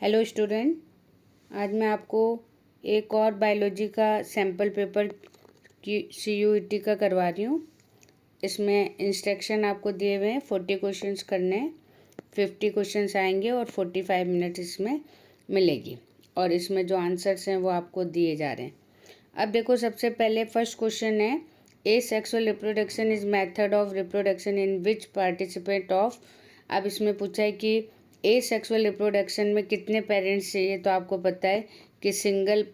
Hello student, आज मैं आपको एक और बायोलॉजी का सैम्पल पेपर की CUET का करवा रही हूँ। इसमें इंस्ट्रक्शन आपको दिए हुए हैं, 40 क्वेश्चंस करने हैं। 50 क्वेश्चंस आएंगे और 45 मिनट इसमें मिलेगी और इसमें जो आंसर्स हैं वो आपको दिए जा रहे हैं। अब देखो, सबसे पहले फर्स्ट क्वेश्चन है, ए sexual reproduction is method of reproduction in which participant of. अब इसमें पूछा है कि ए सेक्सुअल रिप्रोडक्शन में कितने पेरेंट्स चाहिए, तो आपको पता है कि सिंगल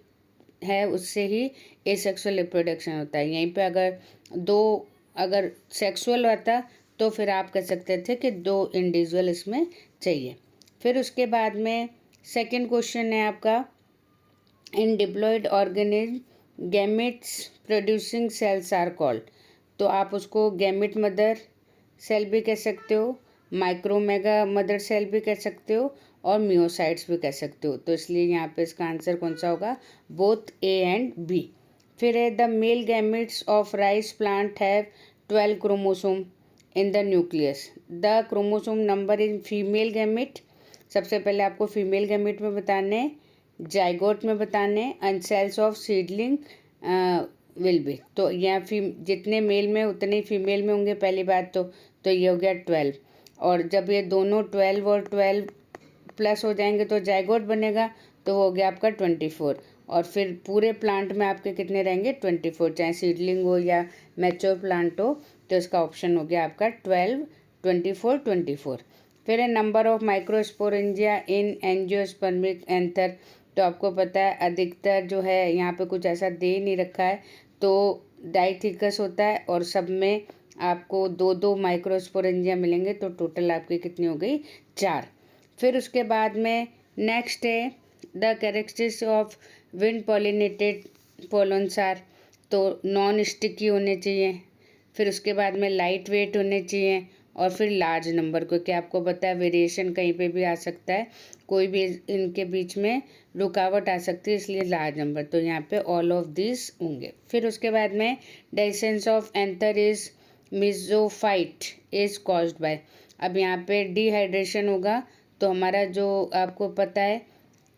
है उससे ही ए सेक्सुअल रिप्रोडक्शन होता है। यहीं पे अगर सेक्सुअल होता तो फिर आप कह सकते थे कि 2 इंडिविजुअल इसमें चाहिए। फिर उसके बाद में सेकंड क्वेश्चन है आपका, in diploid organism gametes producing cells are called. तो आप उसको गैमेट मदर सेल भी कह सकते हो, माइक्रोमेगा मदर सेल भी कह सकते हो और मियोसाइट्स भी कह सकते हो। तो इसलिए यहाँ पे इसका आंसर कौन सा होगा, बोथ ए एंड बी। फिर है, the male gametes of rice plant have 12 chromosome in the nucleus, the chromosome number in female gamete. सबसे पहले आपको फीमेल गैमेट में बताने, जाइगोट में बताने, and cells of seedling will be. तो यहाँ जितने मेल में उतने ही फीमेल में होंगे पहली बात तो ये हो गया 12। और जब ये दोनों 12 और 12 प्लस हो जाएंगे तो जाइगोट बनेगा, तो वो हो गया आपका 24। और फिर पूरे प्लांट में आपके कितने रहेंगे, 24, चाहे सीडलिंग हो या मैच्योर प्लांट हो। तो इसका ऑप्शन हो गया आपका 12, 24, 24। फिर है, number of microsporangia in angiospermic anther. तो आपको पता है अधिकतर जो है यहाँ पे कुछ ऐसा दे नहीं रखा है, तो डाइथिकस होता है और सब में आपको 2-2 माइक्रोस्पोरेंजिया मिलेंगे, तो टोटल आपकी कितनी हो गई, 4। फिर उसके बाद में नेक्स्ट है, the characteristics of wind pollinated pollens are. तो नॉन स्टिकी होने चाहिए, फिर उसके बाद में लाइट वेट होने चाहिए और फिर लार्ज नंबर, क्योंकि आपको पता है वेरिएशन कहीं पे भी आ सकता है, कोई भी इनके बीच में रुकावट आ सकती है, इसलिए लार्ज नंबर। तो यहाँ पे ऑल ऑफ दिस होंगे। फिर उसके बाद में dehiscence of anther is mesophyte is caused by. अब यहाँ पे डिहाइड्रेशन होगा, तो हमारा जो आपको पता है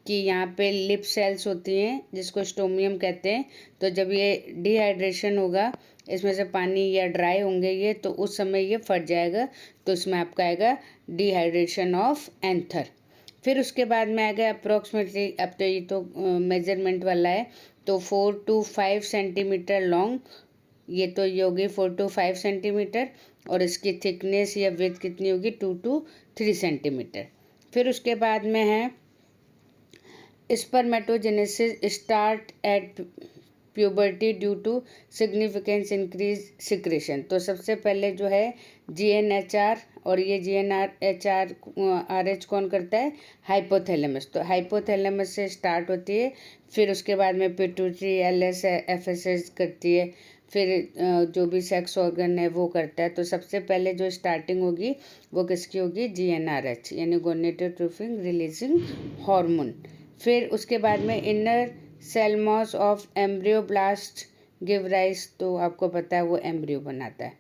कि यहाँ पे लिप सेल्स होती हैं जिसको स्टोमियम कहते हैं, तो जब ये डिहाइड्रेशन होगा, इसमें से पानी या ड्राई होंगे ये, तो उस समय ये फट जाएगा, तो इसमें आपका आएगा डिहाइड्रेशन ऑफ एंथर। फिर उसके बाद में आएगा अप्रोक्सीमेटली, अब तो ये तो मेजरमेंट वाला है, तो 4 to 5 सेंटीमीटर लॉन्ग, ये तो ये होगी 4 to 5 सेंटीमीटर, और इसकी थिकनेस या विड्थ कितनी होगी, 2 to 3 सेंटीमीटर। फिर उसके बाद में है, spermatogenesis start at puberty due to significance increase secretion. तो सबसे पहले जो है GnHR, और ये GnRH कौन करता है, हाइपोथैलेमस। तो हाइपोथैलेमस से स्टार्ट होती है, फिर उसके बाद में पिट्यूटरी LS FSH करती है, फिर जो भी सेक्स ऑर्गन है वो करता है। तो सबसे पहले जो स्टार्टिंग होगी वो किसकी होगी, GnRH, यानी गोनेटोट्रोफिक रिलीजिंग हार्मोन। फिर उसके बाद में inner cell mass of embryoblast give rise, तो आपको पता है वो एम्ब्रियो बनाता है।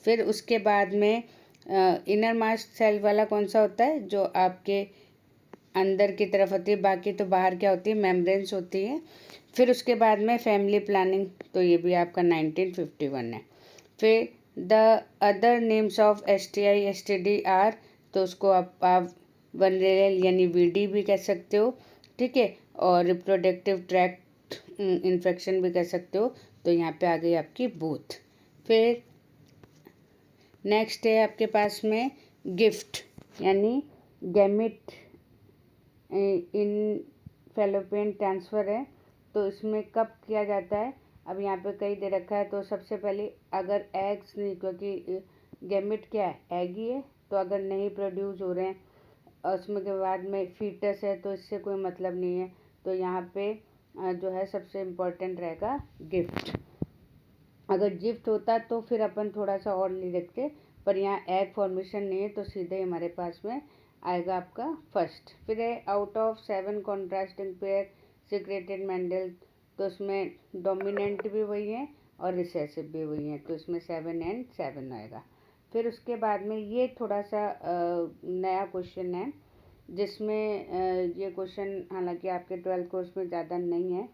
फिर उसके बाद में इनर मास्ट सेल वाला कौन सा होता है, जो आपके अंदर की तरफ होती है, बाकी तो बाहर क्या होती है, मेम्ब्रेन्स होती है। फिर उसके बाद में फैमिली प्लानिंग, तो ये भी आपका 1951 है। फिर the other names of STI STD are, तो उसको आप वनरेल यानी VD भी कह सकते हो, ठीक है, और रिप्रोडक्टिव ट्रैक्ट इन्फेक्शन भी कह सकते हो। तो यहाँ पे आ गई आपकी बूथ। फिर नेक्स्ट है आपके पास में गिफ्ट, यानी गैमिट इन फैलोपियन ट्रांसफ़र है, तो इसमें कब किया जाता है। अब यहाँ पे कई दे रखा है, तो सबसे पहले अगर एग्स नहीं, क्योंकि गैमिट क्या है, एग ही है, तो अगर नहीं प्रोड्यूस हो रहे हैं और उसमें के बाद में फीटस है, तो इससे कोई मतलब नहीं है। तो यहाँ पे जो है सबसे इम्पोर्टेंट रहेगा गिफ्ट। अगर गिफ्ट होता तो फिर अपन थोड़ा सा और ले रखते, पर यहाँ एग फॉर्मेशन नहीं है, तो सीधे हमारे पास में आएगा आपका फर्स्ट। फिर है, out of 7 contrasting pair secreted Mendel, तो इसमें डोमिनेंट भी वही है और रिसेसिव भी वही है, तो इसमें 7 and 7 आएगा। फिर उसके बाद में ये थोड़ा सा नया क्वेश्चन है जिसमें ये क्वेश्चन हालांकि आपके 12th कोर्स में ज़्यादा नहीं है।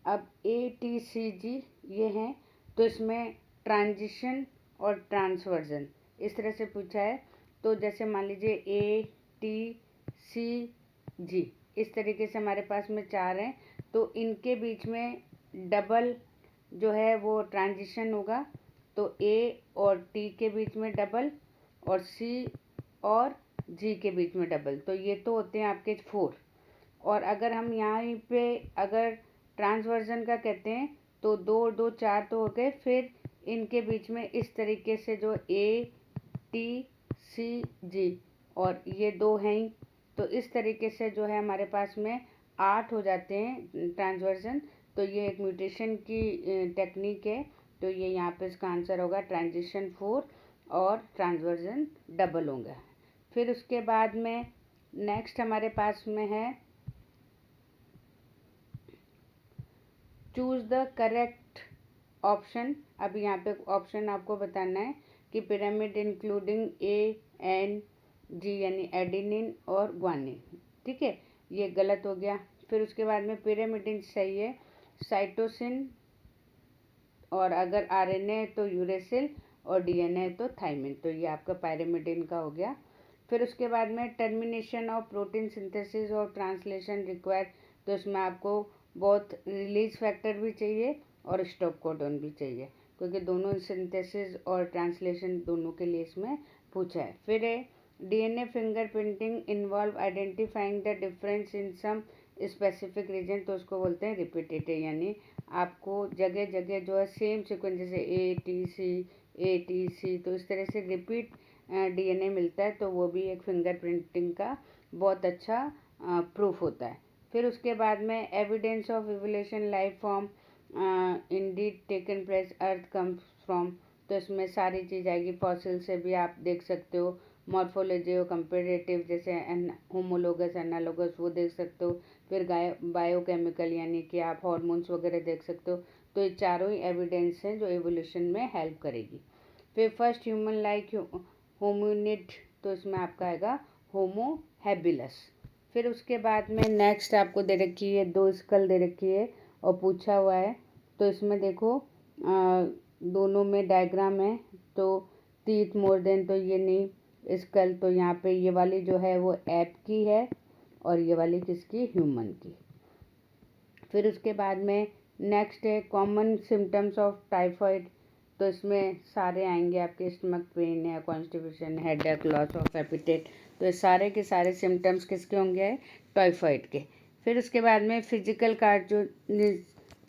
अब ATCG ये हैं, तो इसमें ट्रांजिशन और ट्रांसवर्जन इस तरह से पूछा है। तो जैसे मान लीजिए ATCG इस तरीके से हमारे पास में 4 हैं, तो इनके बीच में डबल जो है वो ट्रांजिशन होगा। तो A और T के बीच में डबल और C और G के बीच में डबल, तो ये तो होते हैं आपके 4। और अगर हम यहाँ पे अगर ट्रांसवर्जन का कहते हैं तो 2 और 2 4 तो हो गए, फिर इनके बीच में इस तरीके से जो ATCG और ये 2 हैं ही, तो इस तरीके से जो है हमारे पास में 8 हो जाते हैं ट्रांसवर्जन। तो ये एक म्यूटेशन की टेक्निक है। तो ये यहाँ पे इसका आंसर होगा ट्रांजिशन 4 और ट्रांसवर्जन डबल होंगे। फिर उसके बाद में नेक्स्ट हमारे पास में है चूज़ द करेक्ट ऑप्शन। अब यहाँ पे ऑप्शन आपको बताना है कि पिरामिड इंक्लूडिंग ANG यानी एडिनिन और ग्वानिन, ठीक है, ये गलत हो गया। फिर उसके बाद में पिरामिडिन सही है, साइटोसिन और अगर RNA है तो यूरेसिल और DNA है तो थाइमिन, तो ये आपका पायरिमिडिन का हो गया। फिर उसके बाद में टर्मिनेशन ऑफ प्रोटीन सिंथेसिस और ट्रांसलेशन रिक्वायर्ड, तो इसमें आपको बहुत रिलीज फैक्टर भी चाहिए और स्टॉप कोडॉन भी चाहिए, क्योंकि दोनों सिंथेसिस और ट्रांसलेशन दोनों के लिए इसमें पूछा है। फिर है DNA fingerprinting involve identifying the difference in some specific region, तो उसको बोलते हैं रिपीटेटिव, यानी आपको जगह जगह जो है सेम सीक्वेंस जैसे ATC तो इस तरह से रिपीट DNA मिलता है, तो वो भी एक फिंगरप्रिंटिंग का बहुत अच्छा प्रूफ होता है। फिर उसके बाद में evidence of evolution life form Indeed taken place earth comes from, तो इसमें सारी चीज़ आएगी। फॉसिल से भी आप देख सकते हो, मॉर्फोलॉजी और कंपेरेटिव जैसे होमोलोगस एनालोगस वो देख सकते हो। फिर बायोकेमिकल यानी कि आप हार्मोन्स वगैरह देख सकते हो। तो ये चारों ही एविडेंस हैं जो एवोल्यूशन में हेल्प करेगी। फिर फर्स्ट ह्यूमन लाइक होमिनिड, तो इसमें आपका आएगा होमो हैबिलस। फिर उसके बाद में नेक्स्ट आपको दे रखी है 2 स्कल दे रखी है और पूछा हुआ है, तो इसमें देखो दोनों में डायग्राम है, तो टीथ मोर देन, तो ये नहीं स्कल, तो यहाँ पे ये वाली जो है वो ऐप की है और ये वाली किसकी, ह्यूमन की। फिर उसके बाद में नेक्स्ट है कॉमन सिम्टम्स ऑफ टाइफाइड, तो इसमें सारे आएंगे आपके स्टमक पेन है, constipation, headache, loss of appetite, तो ये सारे के सारे सिम्टम्स किसके होंगे, टाइफाइड के। फिर उसके बाद में फिजिकल कार्ड जो,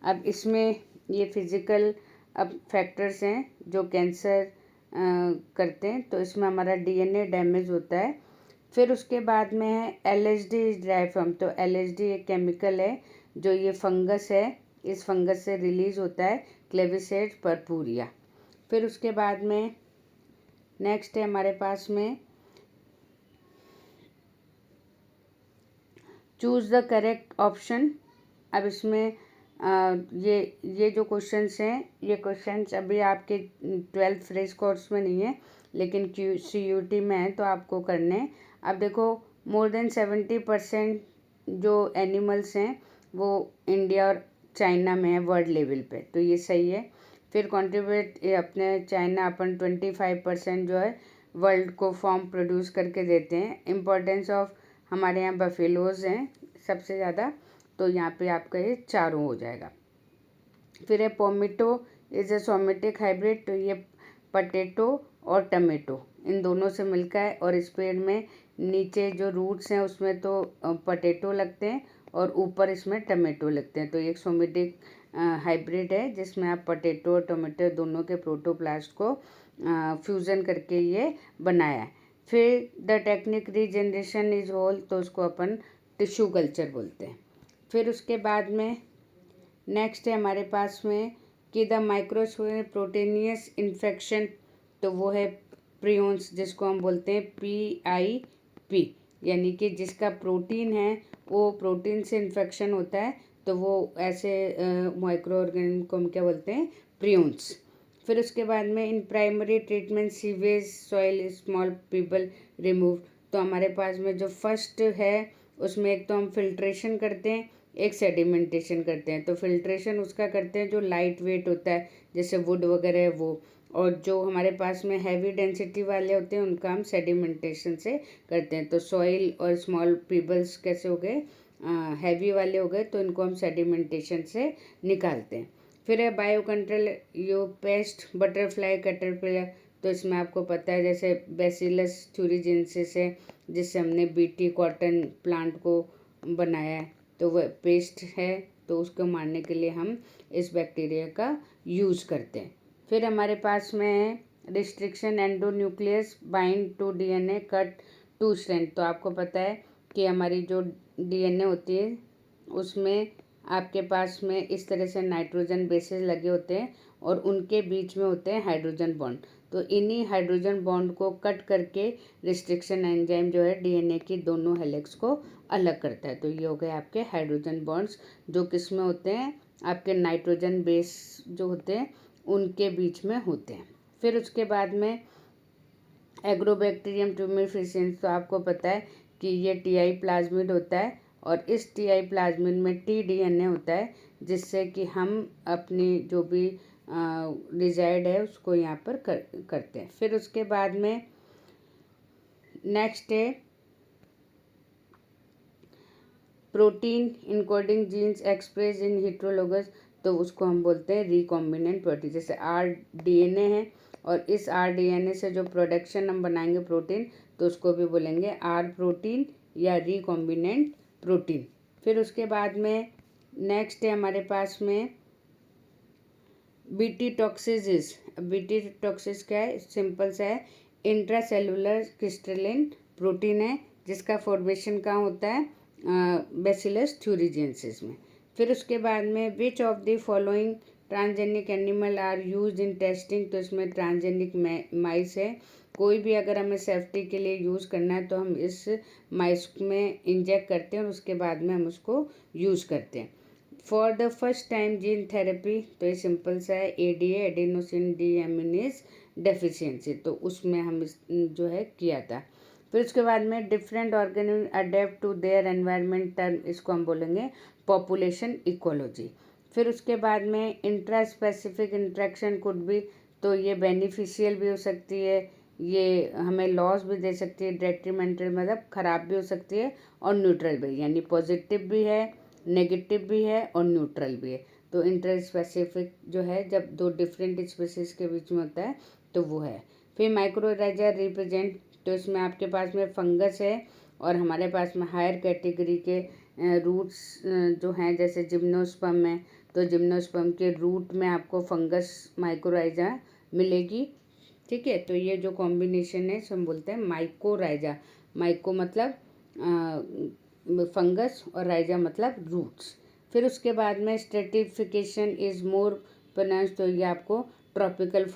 अब इसमें ये फिजिकल अब फैक्टर्स हैं जो कैंसर करते हैं, तो इसमें हमारा DNA डैमेज होता है। फिर उसके बाद में है LSD इज ड्राई फ्रॉम, तो LSD एक केमिकल है जो ये फंगस है, इस फंगस से रिलीज होता है, क्लेविसेट पर्पूरिया। फिर उसके बाद में नेक्स्ट है हमारे पास में चूज़ द करेक्ट ऑप्शन। अब इसमें ये जो क्वेश्चंस हैं, ये क्वेश्चंस अभी आपके 12th फ्रेश कोर्स में नहीं है, लेकिन CUT में है, तो आपको करने हैं। अब देखो मोर देन 70% जो एनिमल्स हैं वो इंडिया और चाइना में है वर्ल्ड लेवल पे, तो ये सही है। फिर कंट्रीब्यूट अपने चाइना अपन 25% जो है वर्ल्ड को फॉर्म प्रोड्यूस करके देते हैं। इम्पोर्टेंस ऑफ हमारे यहाँ बफेलोज हैं सबसे ज़्यादा, तो यहाँ पे आपका ये चारों हो जाएगा। फिर है pomato is a somatic hybrid, तो ये पटेटो और टमेटो इन दोनों से मिलकर है, और इस पेड़ में नीचे जो रूट्स हैं उसमें तो पटेटो लगते हैं और ऊपर इसमें टमेटो लगते हैं, तो ये एक सोमेटिक हाइब्रिड है जिसमें आप पटेटो और टोमेटो दोनों के प्रोटोप्लास्ट को फ्यूज़न करके ये बनाया है। फिर the technique regeneration is whole, तो उसको अपन टिश्यू कल्चर बोलते हैं। फिर उसके बाद में नेक्स्ट है हमारे पास में कि द माइक्रोस्कोपिक प्रोटीनियस इन्फेक्शन, तो वो है प्रियोन्स जिसको हम बोलते हैं PIP, यानी कि जिसका प्रोटीन है वो प्रोटीन से इन्फेक्शन होता है, तो वो ऐसे माइक्रो ऑर्गेनिज्म को हम क्या बोलते हैं, प्रियोन्स। फिर उसके बाद में in primary treatment sewage soil small people remove, तो हमारे पास में जो फर्स्ट है उसमें एक तो हम फिल्ट्रेशन करते हैं, एक सेडिमेंटेशन करते हैं। तो फिल्ट्रेशन उसका करते हैं जो लाइट वेट होता है, जैसे वुड वगैरह है वो, और जो हमारे पास में हैवी डेंसिटी वाले होते हैं उनका हम सेडिमेंटेशन से करते हैं। तो सॉइल और स्मॉल पीबल्स कैसे हो गए, हैवी वाले हो गए, तो इनको हम सेडिमेंटेशन से निकालते हैं। फिर है बायो कंट्रोल, यो पेस्ट, बटरफ्लाई, कैटरपिलर। तो इसमें आपको पता है जैसे बैसिलस थ्यूरिजेंसिस है, जिससे हमने बीटी कॉटन प्लांट को बनाया है, तो वह पेस्ट है, तो उसको मारने के लिए हम इस बैक्टीरिया का यूज़ करते हैं। फिर हमारे पास में है restriction, endonuclease bind to DNA, cut two strand. तो आपको पता है कि हमारी जो डीएनए होती है उसमें आपके पास में इस तरह से नाइट्रोजन बेसेस लगे होते हैं और उनके बीच में होते हैं हाइड्रोजन बॉन्ड। तो इन्हीं हाइड्रोजन बॉन्ड को कट करके रिस्ट्रिक्शन एंजाइम जो है डीएनए की दोनों हेलिक्स को अलग करता है। तो ये हो गए आपके हाइड्रोजन बॉन्ड्स, जो किस में होते हैं, आपके नाइट्रोजन बेस जो होते हैं उनके बीच में होते हैं। फिर उसके बाद में एग्रोबैक्टीरियम ट्यूमेफिशियंस। तो आपको पता है कि ये टीआई प्लाज्मिड होता है और इस टीआई प्लाज्मिड में टी डीएनए होता है, जिससे कि हम अपनी जो भी डिजायर्ड है उसको यहाँ पर करते हैं। फिर उसके बाद में नेक्स्ट है protein encoding genes express in heterologous. तो उसको हम बोलते हैं रिकॉम्बिनेंट प्रोटीन। जैसे आरडीएनए है और इस आरडीएनए से जो प्रोडक्शन हम बनाएंगे प्रोटीन, तो उसको भी बोलेंगे आर प्रोटीन या रिकॉम्बिनेंट प्रोटीन। फिर उसके बाद में नेक्स्ट है हमारे पास में बीटी टॉक्सिस। बीटी टॉक्सिस क्या है, सिंपल सा है, इंट्रासेलुलर क्रिस्टलिन प्रोटीन है, जिसका फॉर्मेशन कहाँ होता है, बैसिलस थ्यूरिजेंसिस में। फिर उसके बाद में which of the following transgenic animal are used in testing. तो इसमें ट्रांसजेनिक माइस है, कोई भी अगर हमें सेफ्टी के लिए यूज़ करना है तो हम इस माइस में इंजेक्ट करते हैं और उसके बाद में हम उसको यूज़ करते हैं। For the first time gene therapy, तो ये सिंपल सा है, एडीए एडेनोसिन डीएमिनेज डेफिशिएंसी, तो उसमें हम इस जो है किया था। फिर उसके बाद में different organism adapt to their environment, term इसको हम बोलेंगे पॉपुलेशन इकोलॉजी। फिर उसके बाद में इंट्रा स्पेसिफिक इंट्रैक्शन कुड भी, तो ये बेनिफिशियल भी हो सकती है, ये हमें लॉस भी दे सकती है, डेट्रीमेंटल मतलब ख़राब भी हो सकती है, और न्यूट्रल भी, यानी पॉजिटिव भी है, नेगेटिव भी है और न्यूट्रल भी है। तो इंटर स्पेसिफिक जो है जब दो डिफरेंट स्पीसीज के बीच में होता है तो वो है। फिर माइक्रोराइजा रिप्रेजेंट, तो इसमें आपके पास में फंगस है और हमारे पास में हायर कैटेगरी के रूट्स जो हैं, जैसे जिम्नोस्पर्म है, तो जिम्नोस्पर्म के रूट में आपको फंगस माइक्रोराइजा मिलेगी। ठीक है, तो ये जो कॉम्बिनेशन है हम बोलते हैं माइकोराइजा। माइको मतलब फंगस और राइजा मतलब रूट्स। फिर उसके बाद में स्ट्रेटिफिकेशन इज़ मोर प्रोनाउंस, तो ये आपको ट्रॉपिकल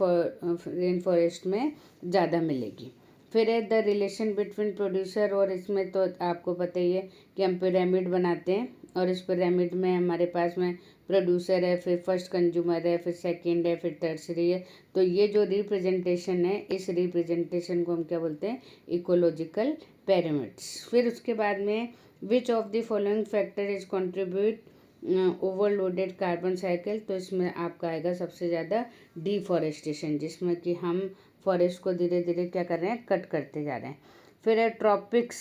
रेन फॉरेस्ट में ज़्यादा मिलेगी। फिर है द रिलेशन बिटवीन प्रोड्यूसर, और इसमें तो आपको पता ही है कि हम पिरामिड बनाते हैं और इस पिरामिड में हमारे पास में प्रोड्यूसर है, फिर फर्स्ट कंज्यूमर है, फिर सेकंड है, फिर टर्सरी है। तो ये जो रिप्रेजेंटेशन है, इस रिप्रेजेंटेशन को हम क्या बोलते हैं, इकोलॉजिकल पिरामिड्स। फिर उसके बाद में which of the following factor is contribute overloaded carbon cycle. तो इसमें आपका आएगा सबसे ज़्यादा डिफॉरेस्टेशन, जिसमें कि हम फॉरेस्ट को धीरे धीरे क्या कर रहे हैं, कट करते जा रहे हैं। फिर है ट्रॉपिक्स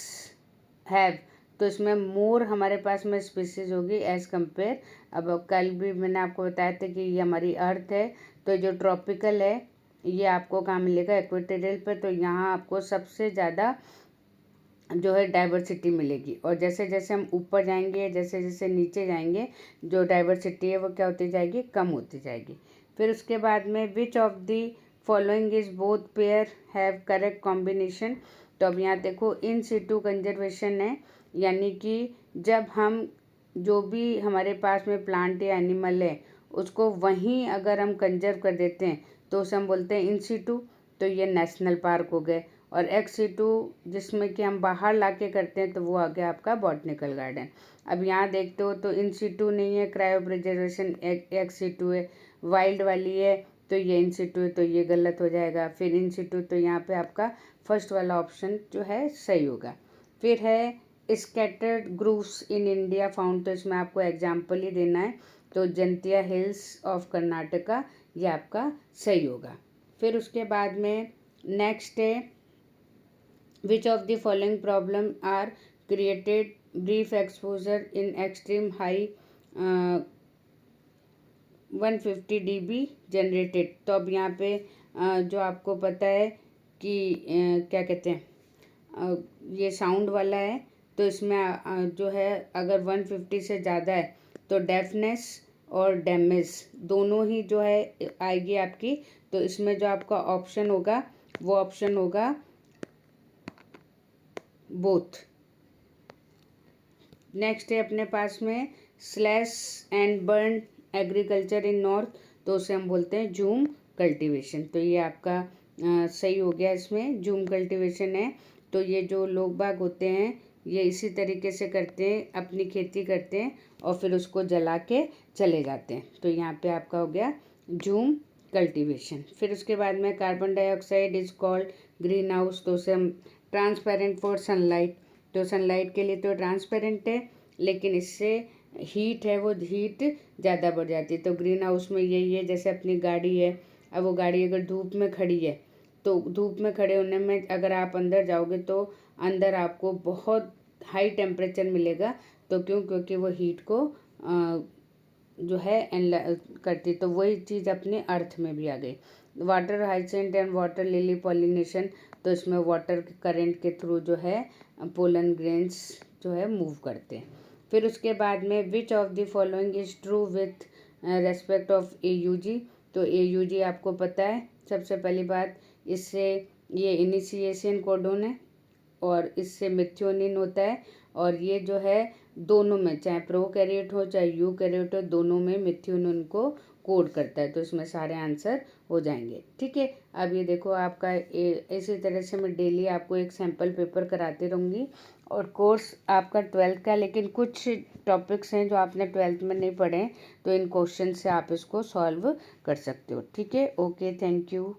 हैव, तो इसमें मोर हमारे पास में स्पीसीज होगी एज कंपेयर। अब कल भी मैंने आपको बताया था कि ये हमारी अर्थ है, तो जो ट्रॉपिकल है ये आपको कहाँ मिलेगा, इक्वेटोरियल पर, तो यहाँ आपको सबसे ज़्यादा जो है डाइवर्सिटी मिलेगी। और जैसे जैसे हम ऊपर जाएंगे, जैसे जैसे नीचे जाएंगे, जो डाइवर्सिटी है वो क्या होती जाएगी, कम होती जाएगी। फिर उसके बाद में which of the following is both pair have correct combination. तो अब यहाँ देखो इन सिटू कंजर्वेशन है, यानी कि जब हम जो भी हमारे पास में प्लांट या एनिमल है उसको वहीं अगर हम कंजर्व कर देते हैं तो उसे हम बोलते हैं इन सिटू, तो ये नेशनल पार्क हो गए। और एक्स सिटू जिसमें कि हम बाहर ला के करते हैं तो वो आ गया आपका बॉटनिकल गार्डन। अब यहाँ देखते हो तो इन सिटू नहीं है, क्रायो प्रिजर्वेशन एक्स सिटू है, वाइल्ड वाली है तो ये इन सिटू तो ये गलत हो जाएगा। फिर इन सिटू तो यहाँ पे आपका फर्स्ट वाला ऑप्शन जो है सही होगा। फिर है scattered groves in India found, तो इसमें आपको एग्जाम्पल ही देना है। तो जंतिया हिल्स ऑफ कर्नाटका, ये आपका सही होगा। फिर उसके बाद में नेक्स्ट है which of the following problem are created brief exposure in extreme high 150 dB generated. तो अब यहाँ पे जो आपको पता है कि क्या कहते हैं ये साउंड वाला है, तो इसमें जो है अगर 150 से ज़्यादा है तो डेफनेस और डैमेज दोनों ही जो है आएगी आपकी। तो इसमें जो आपका ऑप्शन होगा वो ऑप्शन होगा बोथ। नेक्स्ट है अपने पास में slash and burn agriculture in north, तो उसे हम बोलते हैं जूम कल्टीवेशन। तो ये आपका सही हो गया। इसमें जूम कल्टीवेशन है, तो ये जो लोग बाग होते हैं ये इसी तरीके से करते हैं, अपनी खेती करते हैं और फिर उसको जला के चले जाते हैं। तो यहाँ पे आपका हो गया जूम कल्टीवेशन। फिर उसके बाद में carbon dioxide is called green house, तो उसे हम ट्रांसपेरेंट फॉर सनलाइट, तो सनलाइट के लिए तो ट्रांसपेरेंट है, लेकिन इससे हीट है वो हीट ज़्यादा बढ़ जाती है। तो ग्रीन हाउस में यही है, जैसे अपनी गाड़ी है, अब वो गाड़ी अगर धूप में खड़ी है तो धूप में खड़े होने में अगर आप अंदर जाओगे तो अंदर आपको बहुत हाई टेम्परेचर मिलेगा। तो क्योंकि वो हीट को जो है करती, तो वही चीज़ अपने अर्थ में भी आ गई। Water hyacinth and water lily pollination, तो इसमें वाटर करंट के थ्रू जो है पोलन ग्रेन्स जो है मूव करते हैं। फिर उसके बाद में which of the following is true with respect of AUG, तो AUG आपको पता है सबसे पहली बात, इससे ये इनिशिएशन कोडोन है और इससे मिथ्योनिन होता है, और ये जो है दोनों में चाहे प्रोकैरियोट हो चाहे यूकैरियोट हो दोनों में मिथ्योनिन को कोड करता है। तो इसमें सारे आंसर हो जाएंगे। ठीक है, अब ये देखो आपका इसी तरह से मैं डेली आपको एक सैम्पल पेपर कराती रहूँगी और कोर्स आपका 12th का, लेकिन कुछ टॉपिक्स हैं जो आपने 12th में नहीं पढ़े, तो इन क्वेश्चन से आप इसको सॉल्व कर सकते हो। ठीक है, ओके, थैंक यू।